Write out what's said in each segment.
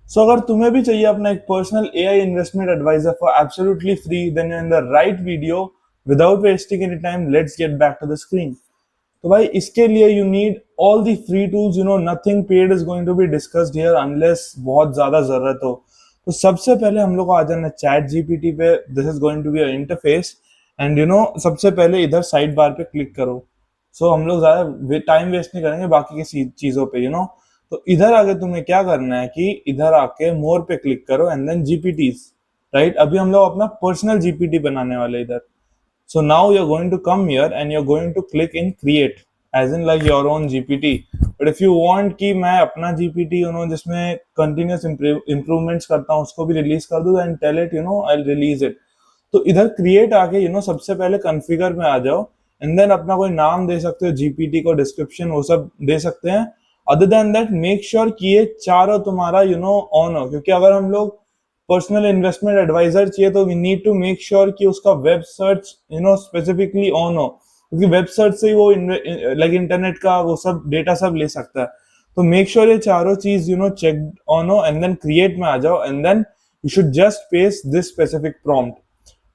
सो अगर तुम्हें भी चाहिए अपना एक personal AI investment advisor for absolutely free, then you in the right video. Without wasting any time, let's get back to the screen. तो भाई इसके लिए you need all the free tools. Nothing paid is going to be discussed here unless बहुत ज्यादा जरूरत हो. तो सबसे पहले हम लोग को आ जाना चैट जीपीटी पे. This is going to be a interface. And सबसे पहले इधर साइड बार पे क्लिक करो. सो हम लोग ज्यादा टाइम वेस्ट नहीं करेंगे बाकी की चीजों पे. तो इधर आके तुम्हें क्या करना है कि इधर आके मोर पे क्लिक करो एंड देन जीपीटीज. राइट, अभी हम लोग अपना पर्सनल जीपीटी बनाने वाले इधर. So now you're going to come here and you're going to click in create, as in like your own GPT. But if you want कि मैं अपना GPT जिसमें continuous improvements करता हूँ उसको भी रिलीज कर दूँ, and tell it I'll release it. तो इधर क्रिएट आके सबसे पहले कॉन्फ़िगर में आ जाओ. एंड देन अपना कोई नाम दे सकते हो, जीपीटी को डिस्क्रिप्शन वो सब दे सकते हैं. Other than that make sure कि ये चारों तुम्हारा ऑन हो, क्योंकि अगर हम लोग पर्सनल इन्वेस्टमेंट एडवाइजर चाहिए तो we need to make sure कि उसका वेब सर्च स्पेसिफिकली ऑन हो, क्योंकि वेब सर्च से ही वो लाइक इंटरनेट का वो सब डेटा सब ले सकता है. तो मेक श्योर ये चारों चीज चेक ऑन हो एंड देन क्रिएट में आ जाओ. And then you should just paste this specific prompt.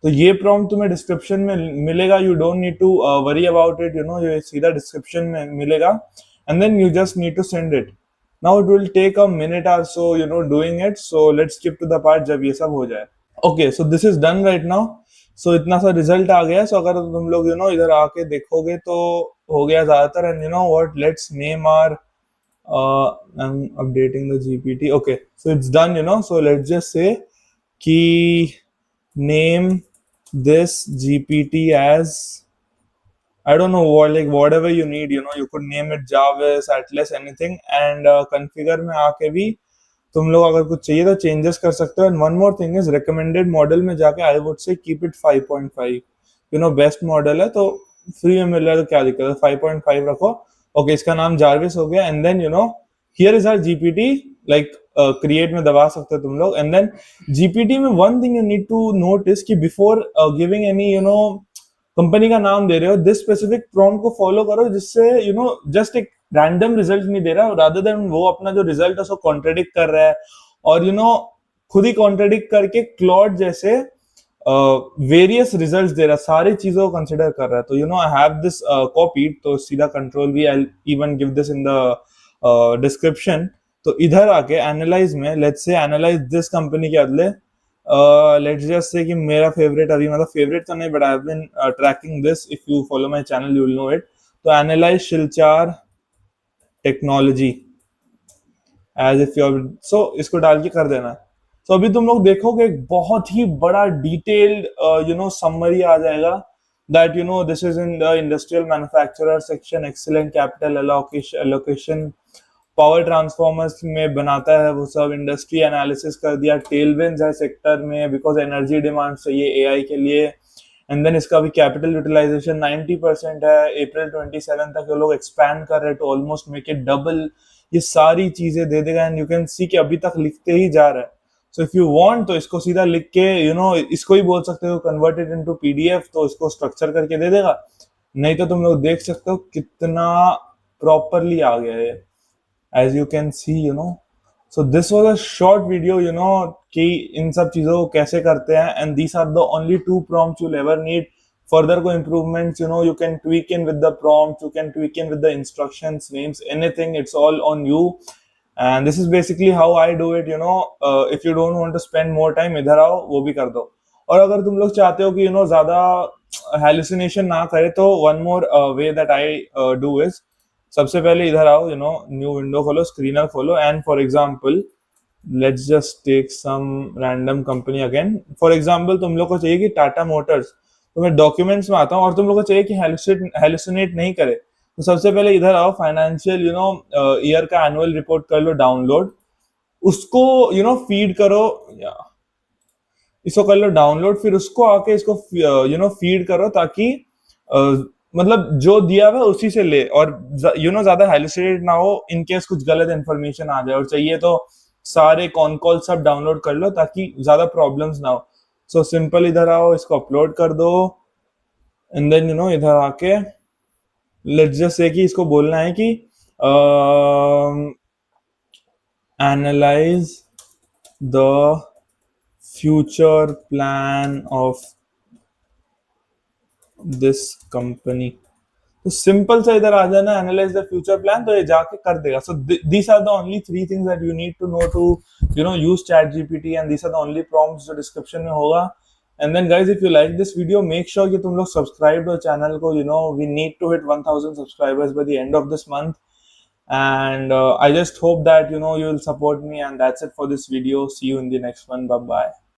तो ये प्रॉम्प्ट तुम्हें डिस्क्रिप्शन में मिलेगा. You don't need to worry about it. ये सीधा डिस्क्रिप्शन में मिलेगा. And then you just need to send it. Now it will take a minute और so doing it. So let's skip to the part जब ये सब हो जाए. Okay, so this is done right now. So इतना सा result आ गया. सो अगर तुम लोग इधर आके देखोगे तो हो गया ज्यादातर. And what, let's name are I'm updating the GPT. Okay, so it's done. So let's just say कि name this GPT as, I don't know what, like whatever you need. You could name it Jarvis, Atlas, anything. And configure में आके भी तुम लोग अगर कुछ चाहिए तो चेंजेस कर सकते हो. And one more thing is recommended model में जाके I would say keep it 5.5. Best model है तो फ्री में मिल रहा है तो क्या दिक्कत है, 5.5 रखो. ओके, इसका नाम जारविस हो गया. And then here is our GPT. Like create में दबा सकते हो तुम लोग. एंड देन जीपीटी में one thing you need to notice कि बिफोर गिविंग एनी कंपनी का नाम दे रहे हो, दिस स्पेसिफिक प्रॉम्प्ट को फॉलो करो, जिससे जस्ट एक रैंडम रिजल्ट नहीं दे रहा, रादर देन वो अपना जो रिजल्ट है उसको कॉन्ट्रेडिक्ट कर रहा है. और खुद ही कॉन्ट्रेडिक्ट करके क्लॉड जैसे वेरियस रिजल्ट्स दे रहा है, सारी चीजों को कंसिडर कर रहा है. तो आई हैव दिस कॉपीड. तो सीधा control we, I even give this in the description. तो इधर आके एनालाइज में let's say analyse this company के बदले लेट्स जस्ट से कि मेरा फेवरेट, अभी मतलब फेवरेट तो नहीं, but I have been tracking this. If you follow my channel you will know it. तो analyse Silchar technology as if your. So इसको डाल के कर देना है. तो अभी तुम लोग देखोगे एक बहुत ही बड़ा डिटेल्ड समरी आ जाएगा. That this is in the industrial manufacturer section, excellent capital allocation, power transformers में बनाता है वो सब, इंडस्ट्री एनालिसिस कर दिया, टेलविंड्स है सेक्टर में बिकॉज एनर्जी डिमांड चाहिए एआई के लिए. एंड देन इसका भी कैपिटल यूटिलाइजेशन 90% है. अप्रैल 27 तक ये लोग एक्सपैंड कर रहे हैं to almost make it double. ये सारी चीजें दे देगा. एंड यू कैन सी कि अभी तक लिखते ही जा रहा है. सो इफ यू वांट तो इसको सीधा लिख के इसको ही बोल सकते हो कन्वर्टेड इनटू पीडीएफ, तो इसको स्ट्रक्चर करके दे देगा. नहीं तो तुम लोग देख सकते हो कितना प्रॉपरली आ गया है, as you can see. So this was a short video कि इन सब चीजों को कैसे करते हैं. and these are the only two prompts you'll ever need. Further को improvements you can tweak in with the prompts, you can tweak in with the instructions, names, anything. It's all on you. And this is basically how I do it. If you don't want to spend more time, इधर आओ वो भी कर दो. और अगर तुम लोग चाहते हो कि ज्यादा hallucination ना करे तो one more way that I do is, सबसे पहले इधर आओ, न्यू विंडो खोलो, स्क्रीनर खोलो. And for example let's just take some random company again. For example तुम लोग को चाहिए कि टाटा मोटर्स, तो मैं डॉक्यूमेंट्स में आता हूँ और तुम लोग को चाहिए कि हेलुसिनेट नहीं करे. तो सबसे पहले इधर आओ, फाइनेंशियल ईयर का एनुअल रिपोर्ट कर लो डाउनलोड. उसको फीड करो, या इसको कर लो डाउनलोड. फिर उसको आके इसको फीड करो ताकि मतलब जो दिया हुआ उसी से ले. और ज्यादा हेलुसिनेट ना हो इन केस कुछ गलत इन्फॉर्मेशन आ जाए. और चाहिए तो सारे कॉन कॉल सब डाउनलोड कर लो ताकि ज्यादा प्रॉब्लम्स ना हो. सो सिंपल इधर आओ, इसको अपलोड कर दो. एंड देन इधर आके लेट्स जस्ट से कि इसको बोलना है कि analyse the future plan of this company. तो सिंपल सा इधर आ जाना, एनालाइज द फ्यूचर प्लान, तो ये जाके कर देगा. So these are the only 3 things that you need to know to use chat GPT, and these are the only prompts जो डिस्क्रिप्शन में होगा. And then guys, if you like this video, make sure कि तुम लोग subscribe हो channel को. We need to hit 1000 subscribers by the end of this month. And I just hope that you will support me, and that's it for this video. See you in the next one. Bye bye.